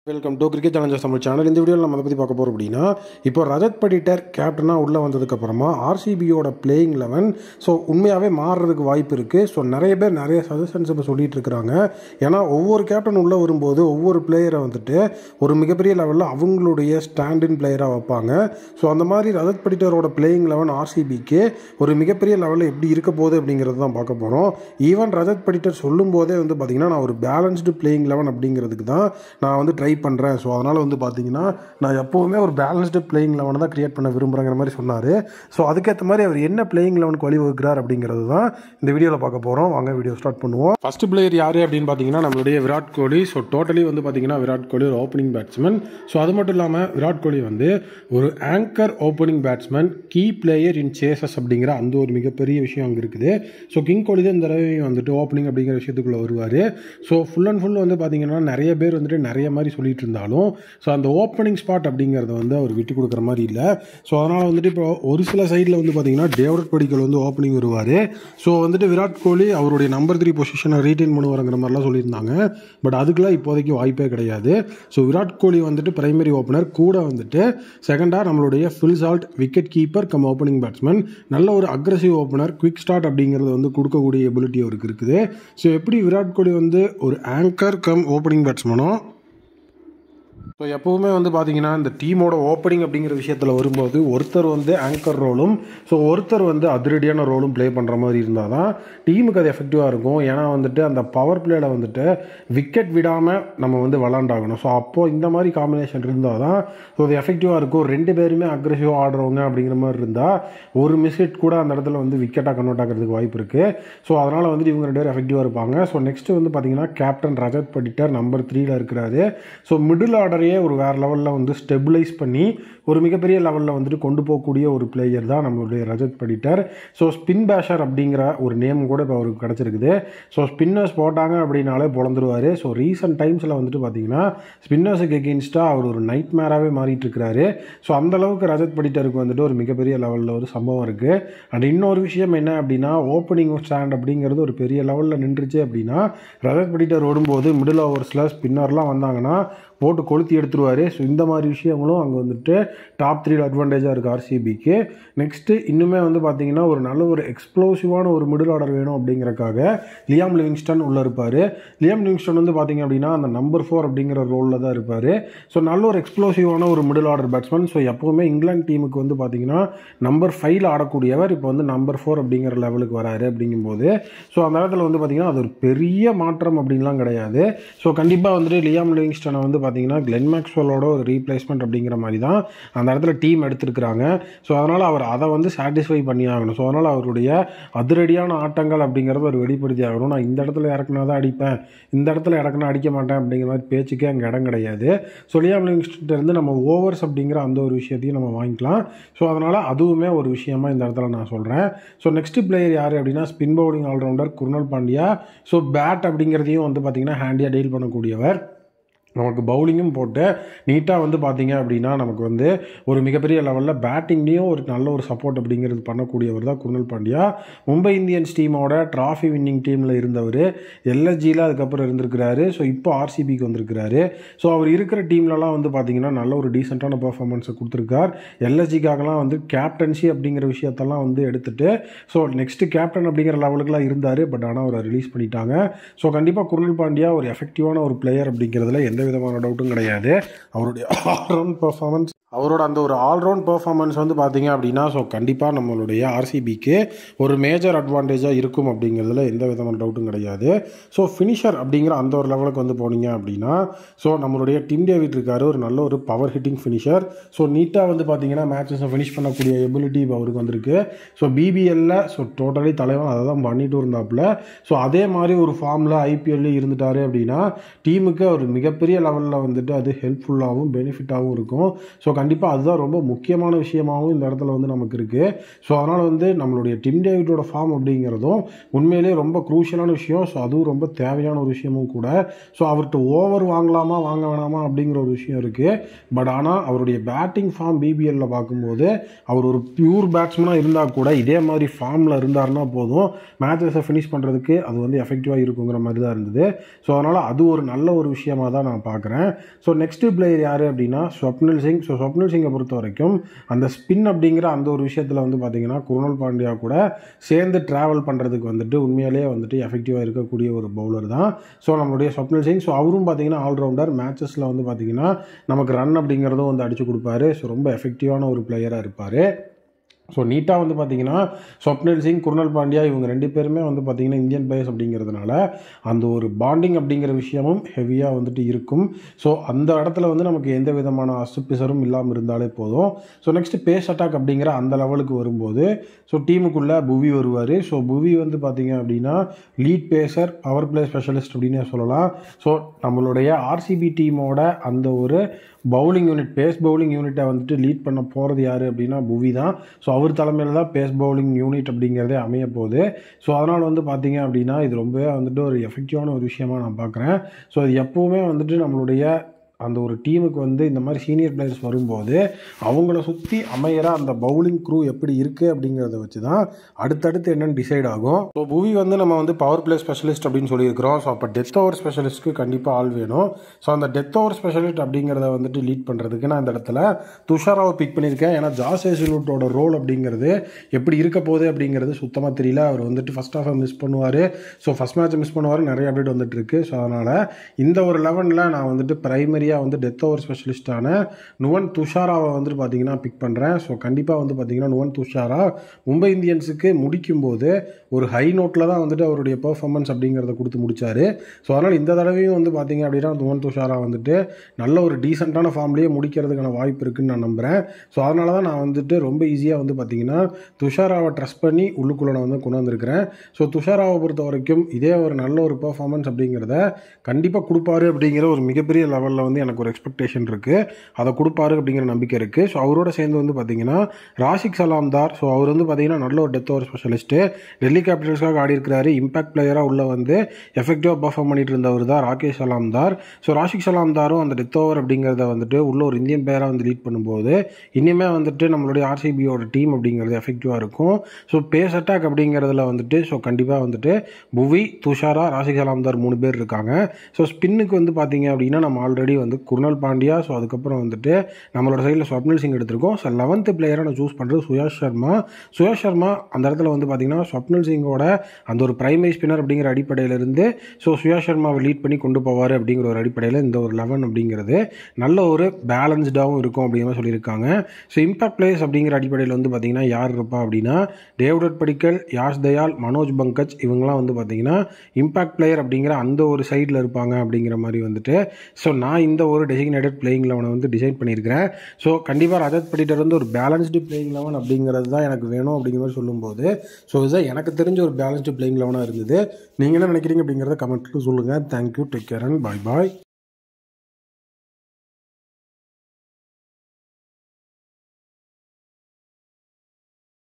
Welcome to cricket Challengers Tamil channel. இந்த வீடியோவில் நம்ம அதை பற்றி பார்க்க போகிறோம் அப்படின்னா, இப்போ ரஜத் படிட்டர் கேப்டனாக உள்ளே வந்ததுக்கப்புறமா ஆர்சிபியோட பிளேயிங் 11 ஸோ உண்மையாகவே மாறுறதுக்கு வாய்ப்பு இருக்குது. ஸோ நிறைய பேர் நிறைய சஜஷன்ஸ் இப்போ சொல்லிட்டு இருக்கிறாங்க. ஏன்னா ஒவ்வொரு கேப்டன் உள்ளே வரும்போது ஒவ்வொரு பிளேயரை வந்துட்டு ஒரு மிகப்பெரிய லெவலில் அவங்களுடைய ஸ்டாண்டின் பிளேயராக வைப்பாங்க. ஸோ அந்த மாதிரி ரஜத் படிட்டரோட பிளேயிங் 11 ஆர்சிபிக்கு ஒரு மிகப்பெரிய லெவலில் எப்படி இருக்க போகுது அப்படிங்கிறது தான் பார்க்க போகிறோம். ஈவன் ரஜத் படிட்டர் சொல்லும் போதே வந்து பார்த்திங்கன்னா, நான் ஒரு பேலன்ஸ்டு பிளேயிங் 11 அப்படிங்கிறதுக்கு தான் நான் வந்து ட்ரை பண்ணுறேன். ஸோ அதனால் வந்து பார்த்தீங்கன்னா, நான் எப்போவுமே ஒரு பேலன்ஸ்டு பிளேயிங் 11 தான் கிரியேட் பண்ண விரும்புகிறேங்கிற மாதிரி சொன்னார். ஸோ அதுக்கேற்ற மாதிரி அவர் என்ன பிளேயிங் 11க்கு வழிவகுக்கிறார் அப்படிங்கிறது தான் இந்த வீடியோவில் பார்க்க போகிறோம். வாங்க வீடியோ ஸ்டார்ட் பண்ணுவோம். ஃபர்ஸ்ட் பிளேயர் யார் அப்படின்னு பார்த்தீங்கன்னா, நம்மளுடைய விராட் கோலி. ஸோ டோட்டலி வந்து பார்த்தீங்கன்னா விராட் கோலி ஒரு ஓப்பனிங் பேட்ஸ்மேன். ஸோ அது மட்டும் இல்லாமல் விராட் கோலி வந்து ஒரு anchor opening batsman, key player in chases அப்படிங்கிற அந்த ஒரு மிகப்பெரிய விஷயம் அங்கே இருக்குது. ஸோ கிங் கோலி தான் இந்த தடவை வந்துட்டு ஓப்பனிங் அப்படிங்கிற விஷயத்துக்குள்ளே வருவார். ஸோ ஃபுல் அண்ட் ஃபுல் வந்து பார்த்தீங்கன்னா நிறைய பேர் வந்துட்டு நிறைய மாதிரி சொல்லிட்டு இருந்தாலும், ஸோ அந்த ஓப்பனிங் ஸ்பாட் அப்படிங்கிறத வந்து அவர் விட்டு கொடுக்குற மாதிரி இல்லை. ஸோ அதனால் வந்துட்டு இப்போ ஒரு சில சைடில் வந்து பார்த்தீங்கன்னா டேவிட் படிக்கல் வந்து ஓப்பனிங் வருவார். ஸோ வந்துட்டு விராட் கோலி அவருடைய நம்பர் 3 பொசிஷனை ரீட்டைன் பண்ணுவாருங்கிற மாதிரிலாம் சொல்லியிருந்தாங்க. பட் அதுக்கெலாம் இப்போதைக்கு வாய்ப்பே கிடையாது. ஸோ விராட் கோலி வந்துட்டு பிரைமரி ஓப்பனர், கூட வந்துட்டு செகண்டாக நம்மளுடைய Phil Salt wicket keeper come opening batsman, நல்ல ஒரு அக்ரெசிவ் ஓப்பனர், குவிக் ஸ்டார்ட் அப்படிங்கிறது வந்து கொடுக்கக்கூடிய எபிலிட்டி அவருக்கு இருக்குது. ஸோ எப்படி விராட் கோலி வந்து ஒரு ஆங்கர் கம் ஓப்பனிங் பேட்ஸ்மேனோ, ஸோ எப்போவுமே வந்து பார்த்தீங்கன்னா இந்த டீமோட ஓப்பனிங் அப்படிங்கிற விஷயத்தில் வரும்போது ஒருத்தர் வந்து ஆங்கர் ரோலும், ஸோ ஒருத்தர் வந்து அதிரடியான ரோலும் ப்ளே பண்ணுற மாதிரி இருந்தால் தான் டீமுக்கு அது எஃபெக்டிவாக இருக்கும். ஏன்னா வந்துட்டு அந்த பவர் பிளேயில் வந்துட்டு விக்கெட் விடாமல் நம்ம வந்து விளாண்டாகணும். ஸோ அப்போது இந்த மாதிரி காம்பினேஷன் இருந்தால் தான் ஸோ அது எஃபெக்டிவாக இருக்கும். ரெண்டு பேருமே அக்ரெசிவாக ஆடுறவங்க அப்படிங்கிற மாதிரி இருந்தால் ஒரு மிஸ்ஹிட் கூட அந்த இடத்துல வந்து விக்கெட்டாக கன்வெர்ட் ஆகிறதுக்கு வாய்ப்பு இருக்குது. ஸோ அதனால் வந்துட்டு இவங்க ரெண்டு பேரும் எஃபெக்டிவாக இருப்பாங்க. ஸோ நெக்ஸ்ட்டு வந்து பார்த்தீங்கன்னா கேப்டன் ரஜத் படிட்டர் நம்பர் 3 இருக்கிறாரு. ஸோ மிடில் ஆர்டர் ஒரு வேறு லெவலில் வந்து ஸ்டெபிளைஸ் பண்ணி ஒரு மிகப்பெரிய லெவலில் வந்துட்டு கொண்டு போகக்கூடிய ஒரு பிளேயர் தான் நம்மளுடைய ரஜத் படிட்டர். ஸோ ஸ்பின் பேஷர் அப்படிங்கிற ஒரு நேம் கூட இப்போ அவருக்கு கிடச்சிருக்குது. ஸோ ஸ்பின்னர்ஸ் போட்டாங்க அப்படின்னாலே பொழந்துருவார். ஸோ ரீசன்ட் டைம்ஸில் வந்துட்டு பார்த்தீங்கன்னா ஸ்பின்னர்ஸுக்கு எகெயின்ஸ்டாக அவர் ஒரு நைட் மேராகவே மாறிட்டு இருக்கிறாரு. ஸோ அந்தளவுக்கு ரஜத் படிட்டருக்கு வந்துட்டு ஒரு மிகப்பெரிய லெவலில் ஒரு சம்பவம் இருக்குது. அண்ட் இன்னொரு விஷயம் என்ன அப்படின்னா, ஓப்பனிங் ஸ்டாண்ட் அப்படிங்கிறது ஒரு பெரிய லெவலில் நின்றுச்சு அப்படின்னா ரஜத் படிட்டர் ஓடும்போது மிடில் ஓவர்ஸில் ஸ்பின்னர்லாம் வந்தாங்கன்னா போட்டு கொளுத்தி எடுத்துருவார். ஸோ இந்த மாதிரி விஷயங்களும் அங்கே வந்துட்டு டாப் 3 அட்வான்டேஜாக இருக்குது ஆர்சிபிக்கு. நெக்ஸ்ட்டு இன்னுமே வந்து பார்த்தீங்கன்னா ஒரு நல்ல ஒரு எக்ஸ்ப்ளோசிவான ஒரு மிடில் ஆர்டர் வேணும் அப்படிங்கிறக்காக லியாம் லிவிங்ஸ்டன் உள்ளே இருப்பார். லியாம் லிவிங்ஸ்டன் வந்து பார்த்தீங்க அப்படின்னா அந்த நம்பர் 4 அப்படிங்கிற ரோலில் தான் இருப்பார். ஸோ நல்ல ஒரு எக்ஸ்ப்ளோசிவான ஒரு மிடில் ஆர்டர் பேட்ஸ்மேன். ஸோ எப்போவுமே இங்கிலாந்து டீமுக்கு வந்து பார்த்தீங்கன்னா நம்பர் 5 ஆடக்கூடியவர் இப்போ வந்து நம்பர் 4 அப்படிங்கிற லெவலுக்கு வராரு. அப்படிங்கும்போது ஸோ அந்த இடத்துல வந்து பார்த்தீங்கன்னா அது ஒரு பெரிய மாற்றம் அப்படின்லாம் கிடையாது. ஸோ கண்டிப்பாக வந்துட்டு லியாம் லிவிங்ஸ்டனை வந்து பார்த்தீங்கன்னா கிளென் மேக்ஸ்வெல்லோட ஒரு ரீப்ளேஸ்மெண்ட் அப்படிங்கிற மாதிரி தான் அந்த இடத்துல டீம் எடுத்திருக்கிறாங்க. ஸோ அதனால் அவர் அதை வந்து சாட்டிஸ்ஃபை பண்ணி ஆகணும். ஸோ அதனால் அவருடைய அதிரடியான ஆட்டங்கள் அப்படிங்கிறத ஒரு வெளிப்படுத்தி ஆகணும். நான் இந்த இடத்துல இறக்குனா தான் அடிப்பேன், இந்த இடத்துல இறக்குனா அடிக்க மாட்டேன் அப்படிங்கிற மாதிரி பேச்சுக்கே அங்கே இடம் கிடையாது. ஸோ லியாம் லிவிங்ஸ்டன் இருந்து நம்ம ஓவர்ஸ் அப்படிங்கிற அந்த ஒரு விஷயத்தையும் நம்ம வாங்கிக்கலாம். ஸோ அதனால் அதுவுமே ஒரு விஷயமா இந்த இடத்துல நான் சொல்கிறேன். ஸோ நெக்ஸ்ட் பிளேயர் யார் அப்படின்னா spin bowling allrounder Krunal Pandya. So bat அப்படிங்கிறதையும் வந்து பார்த்திங்கன்னா ஹேண்டியாக டீல் பண்ணக்கூடியவர். நமக்கு பவுலிங்கும் போட்டு நீட்டாக வந்து பார்த்தீங்க அப்படின்னா நமக்கு வந்து ஒரு மிகப்பெரிய லெவலில் பேட்டிங்லேயும் ஒரு நல்ல ஒரு சப்போர்ட் அப்படிங்கிறது பண்ணக்கூடியவர் தான் குர்னல் பாண்டியா. மும்பை இந்தியன்ஸ் டீமோட ட்ராஃபி வின்னிங் டீமில் இருந்தவர், எல்எஸ்ஜியில் அதுக்கப்புறம் இருந்திருக்கிறாரு. ஸோ இப்போ ஆர்சிபிக்கு வந்திருக்கிறாரு. ஸோ அவர் இருக்கிற டீம்லலாம் வந்து பார்த்தீங்கன்னா நல்ல ஒரு டீசெண்டான பர்ஃபார்மன்ஸை கொடுத்துருக்கார். எல்எஸ்ஜிக்காகலாம் வந்து கேப்டன்சி அப்படிங்கிற விஷயத்தெல்லாம் வந்து எடுத்துகிட்டு ஸோ நெக்ஸ்ட்டு கேப்டன் அப்படிங்கிற லெவலுக்குலாம் இருந்தார். பட் ஆனால் அவரை ரிலீஸ் பண்ணிட்டாங்க. ஸோ கண்டிப்பாக குர்னல் பாண்டியா ஒரு எஃபெக்டிவான ஒரு பிளேயர் அப்படிங்கிறதுல எந்த விதமான டவுட்டும் கிடையாது. அவருடைய ஆல்ரவுண்ட் பர்ஃபார்மன்ஸ், அவரோட அந்த ஒரு ஆல்ரவுண்ட் பர்ஃபார்மன்ஸ் வந்து பார்த்தீங்க அப்படின்னா ஸோ கண்டிப்பாக நம்மளுடைய ஆர்சிபிக்கு ஒரு மேஜர் அட்வான்டேஜாக இருக்கும் அப்படிங்கிறதுல எந்த விதமான டவுட்டும் கிடையாது. ஸோ ஃபினிஷர் அப்படிங்கிற அந்த ஒரு லெவலுக்கு வந்து போனீங்க அப்படின்னா ஸோ நம்மளுடைய டிம் டேவிட் இருக்கார், ஒரு நல்ல ஒரு பவர் ஹிட்டிங் ஃபினிஷர். ஸோ நீட்டாக வந்து பார்த்தீங்கன்னா மேட்சஸை ஃபினிஷ் பண்ணக்கூடிய எபிலிட்டி இப்போ அவருக்கு வந்திருக்கு. ஸோ பிபிஎல்ல ஸோ டோட்டலி தலைவன் அதை தான் பண்ணிட்டு இருந்தாப்புல. ஸோ அதே மாதிரி ஒரு ஃபார்மில் ஐபிஎல்ல இருந்துட்டாரு அப்படின்னா டீமுக்கு ஒரு மிகப்பெரிய லெவலில் வந்துட்டு அது ஹெல்ப்ஃபுல்லாகவும் பெனிஃபிட்டாகவும் இருக்கும். ஸோ கண்டிப்பாக கண்டிப்பாக அதுதான் ரொம்ப முக்கியமான விஷயமாகவும் இந்த இடத்துல வந்து நமக்கு இருக்குது. ஸோ அதனால் வந்து நம்மளுடைய டிம் டேவிட்டோட ஃபார்ம் அப்படிங்கிறதும் உண்மையிலேயே ரொம்ப க்ரூஷியலான விஷயம். ஸோ அதுவும் ரொம்ப தேவையான ஒரு விஷயமும் கூட. ஸோ அவர்கிட்ட ஓவர் வாங்கலாமா வாங்க வேணாமா அப்படிங்கிற ஒரு விஷயம் இருக்குது. பட் ஆனால் அவருடைய பேட்டிங் ஃபார்ம் பிபிஎல்லில் பார்க்கும்போது அவர் ஒரு பியூர் பேட்ஸ்மேனாக இருந்தால் கூட இதே மாதிரி ஃபார்மில் இருந்தாருன்னா போதும், மேட்சஸை ஃபினிஷ் பண்ணுறதுக்கு அது வந்து எஃபெக்டிவாக இருக்குங்கிற மாதிரி தான் இருந்தது. ஸோ அதனால் அது ஒரு நல்ல ஒரு விஷயமாக தான் நான் பார்க்குறேன். ஸோ நெக்ஸ்ட்டு பிளேயர் யார் அப்படின்னா ஸ்வப்னில் சிங். ஸோ ஸ்வப்னில் சிங்கை பொறுத்த வரைக்கும் அந்த ஸ்பின் அப்படிங்கிற அந்த ஒரு விஷயத்தில் வந்து பார்த்திங்கன்னா குருணால் பாண்டியா கூட சேர்ந்து ட்ராவல் பண்ணுறதுக்கு வந்துட்டு உண்மையிலேயே வந்துட்டு எஃபெக்டிவாக இருக்கக்கூடிய ஒரு பவுலர் தான் ஸோ நம்மளுடைய ஸ்வப்னில் சிங். ஸோ அவரும் பார்த்திங்கன்னா ஆல்ரவுண்டர், மேட்சஸில் வந்து பார்த்திங்கன்னா நமக்கு ரன் அப்படிங்கிறதும் வந்து அடித்து கொடுப்பாரு. ஸோ ரொம்ப எஃபெக்டிவான ஒரு பிளேயராக இருப்பார். ஸோ நீட்டாக வந்து பார்த்திங்கன்னா ஸ்வப்னில் சிங், குருணால் பாண்டியா இவங்க 2 பேருமே வந்து பார்த்திங்கன்னா இந்தியன் பிளேயர்ஸ் அப்படிங்கிறதுனால அந்த ஒரு பாண்டிங் அப்படிங்கிற விஷயமும் ஹெவியாக வந்துட்டு இருக்கும். ஸோ அந்த இடத்துல வந்து நமக்கு எந்த விதமான அசுப்பிசரும் இல்லாமல் இருந்தாலே போதும். ஸோ நெக்ஸ்ட்டு பேஸ் அட்டாக் அப்படிங்கிற அந்த லெவலுக்கு வரும்போது ஸோ டீமுக்குள்ளே புவி வருவார். ஸோ புவி வந்து பார்த்திங்க அப்படின்னா lead pacer, power play specialist அப்படின்னு சொல்லலாம். ஸோ நம்மளுடைய ஆர்சிபி டீமோட அந்த ஒரு பவுலிங் யூனிட், பேஸ் பவுலிங் யூனிட்டை வந்துட்டு லீட் பண்ண போகிறது யார் அப்படின்னா புவி தான். ஸோ அவர் தலைமையில் தான் பேஸ் பவுலிங் யூனிட் அப்படிங்கிறதே அமைய போகுது. ஸோ அதனால் வந்து பார்த்திங்க அப்படின்னா இது ரொம்பவே வந்துட்டு ஒரு எஃபெக்டிவான ஒரு விஷயமாக நான் பார்க்குறேன். ஸோ அது எப்போவுமே வந்துட்டு நம்மளுடைய அந்த ஒரு டீமுக்கு வந்து இந்த மாதிரி சீனியர் பிளேயர்ஸ் வரும்போது அவங்கள சுற்றி அமையிற அந்த பவுலிங் க்ரூ எப்படி இருக்குது அப்படிங்கிறத வச்சு தான் அடுத்தடுத்து என்னென்னு டிசைட் ஆகும். ஸோ புவி வந்து நம்ம வந்து பவர் பிளே ஸ்பெஷலிஸ்ட் அப்படின்னு சொல்லியிருக்கிறோம். ஸோ அப்போ டெத் ஓவர் ஸ்பெஷலிஸ்ட்டுக்கு கண்டிப்பாக ஆள் வேணும். ஸோ அந்த டெத் ஓவர் ஸ்பெஷலிஸ்ட் அப்படிங்கிறத வந்துட்டு லீட் பண்ணுறதுக்கு நான் இந்த இடத்துல துஷாராவை பிக் பண்ணியிருக்கேன். ஏன்னா ஜாஸ் ஹேசல்வுட்டோட ரோல் அப்படிங்கிறது எப்படி இருக்க போகுது அப்படிங்கிறது சுத்தமாக தெரியல. அவர் வந்துட்டு ஃபஸ்ட் ஹாஃபை மிஸ் பண்ணுவார், ஸோ ஃபஸ்ட் மேட்ச்சை மிஸ் பண்ணுவார், நிறைய அப்டேட் வந்துட்டு இருக்கு. ஸோ அதனால் இந்த ஒரு 11ல் நான் வந்துட்டு பிரைமரி வந்து டெத் ஓவர் ஸ்பெஷலிஸ்டான நுவன் துஷாராவை வந்துட்டு பார்த்தீங்கன்னா பிக் பண்ணுறேன். ஸோ கண்டிப்பாக வந்து பார்த்தீங்கன்னா நுவன் துஷாரா மும்பை இந்தியன்ஸுக்கு முடிக்கும்போது ஒரு ஹை நோட்டில் தான் வந்துட்டு அவருடைய பெர்ஃபார்மன்ஸ் அப்படிங்கிறத கொடுத்து முடித்தார். ஸோ அதனால் இந்த தடவையும் வந்து பார்த்தீங்க அப்படின்னா நுவன் துஷாரா வந்துட்டு நல்ல ஒரு டீசெண்டான ஃபார்ம்லேயே முடிக்கிறதுக்கான வாய்ப்பு இருக்குதுன்னு நான் நம்புகிறேன். ஸோ அதனால தான் நான் வந்துட்டு ரொம்ப ஈஸியாக வந்து பார்த்தீங்கன்னா துஷாராவை ட்ரஸ்ட் பண்ணி உள்ளுக்குள்ளே நான் வந்து கொண்டு வந்திருக்கிறேன். ஸோ துஷாராவை பொறுத்த வரைக்கும் இதே ஒரு நல்ல ஒரு பெர்ஃபார்மன்ஸ் அப்படிங்கிறத கண்டிப்பாக கொடுப்பாரு அப்படிங்கிற ஒரு மிகப்பெரிய லெவலில் வந்து எனக்கு ஒரு எக்ஸ்பெக்டேஷன் இருக்குது. அதை கொடுப்பாரு அப்படிங்கிற நம்பிக்கை இருக்குது. ஸோ அவரோட சேர்ந்து வந்து பார்த்தீங்கன்னா ராஷிக் சலாம்தார். ஸோ அவர் வந்து பார்த்தீங்கன்னா நல்ல ஒரு டெத் ஓவர் ஸ்பெஷலிஸ்ட்டு, டெல்லி கேபிட்டல்ஸ்க்காக ஆடி இருக்கிறாரு. இம்பாக்ட் பிளேயராக உள்ள வந்து எஃபெக்டிவாக பர்ஃபார்ம் பண்ணிட்டு இருந்தவர் தான் ராகேஷ் சலாம்தார். ஸோ ராஷிக் சலாம்தாரும் அந்த டெத் ஓவர் அப்படிங்கிறத வந்துட்டு உள்ள ஒரு இந்தியன் பிளேயராக வந்து லீட் பண்ணும்போது இனிமேல் வந்துட்டு நம்மளுடைய ஆர்சிபியோட டீம் அப்படிங்கிறது எஃபெக்டிவாக இருக்கும். ஸோ பேஸ் அட்டாக் அப்படிங்கிறதுல வந்துட்டு ஸோ கண்டிப்பாக வந்துட்டு புவி, துஷாரா, ராஷிக் சலாம்தார் 3 பேர் இருக்காங்க. ஸோ ஸ்பின்னுக்கு வந்து பார்த்தீங்க அப்படின்னா நம்ம ஆல்ரெடி வந்து குருணால் பாண்டியா, ஸோ அதுக்கப்புறம் வந்துட்டு நம்மளோட சைடில் ஸ்வப்னில் சிங் எடுத்திருக்கோம். ஸோ 11th பிளேயராக நான் சூஸ் பண்ணுறது சுயாஷ் சர்மா. சுயாஷ் சர்மா அந்த இடத்துல வந்து பார்த்தீங்கன்னா ஸ்வப்னில் சிங்கோட அந்த ஒரு பிரைமரி ஸ்பின்னர் அப்படிங்கிற அடிப்படையிலிருந்து ஸோ சுயாஷ் சர்மாவை லீட் பண்ணி கொண்டு போவார் அப்படிங்கிற ஒரு அடிப்படையில் இந்த ஒரு 11 அப்படிங்கிறது நல்ல ஒரு பேலன்ஸ்டாகவும் இருக்கும் அப்படிங்கிற மாதிரி சொல்லியிருக்காங்க. ஸோ இம்பாக்ட் பிளேயர்ஸ் அப்படிங்கிற அடிப்படையில் வந்து பார்த்தீங்கன்னா யார் இருப்பா அப்படின்னா டேவிட் படிக்கல், யாஷ் தயால், மனோஜ் பங்கஜ் இவங்கெல்லாம் வந்து பார்த்தீங்கன்னா இம்பாக்ட் பிளேயர் அப்படிங்கிற அந்த ஒரு சைடில் இருப்பாங்க அப்படிங்கிற மாதிரி வந்துட்டு ஸோ நான் இந்த ஒரு டெசிக்னேட்டட் பிளேயிங் 11 வந்து டிசைன் பண்ணியிருக்கிறேன். ஸோ கண்டிப்பாக ரஜத் படிட்டர் வந்து ஒரு பேலன்ஸ்டு பிளேயிங் 11 அப்படிங்கிறது தான் எனக்கு வேணும் அப்படிங்கிற மாதிரி சொல்லும்போது ஸோ இதுதான் எனக்கு தெரிஞ்ச ஒரு பேலன்ஸ்டு பிளேயிங் 11 இருந்தது. நீங்கள் என்ன நினைக்கிறீங்க அப்படிங்கிறத கமெண்ட்டில் சொல்லுங்கள். Thank you, take care and bye bye.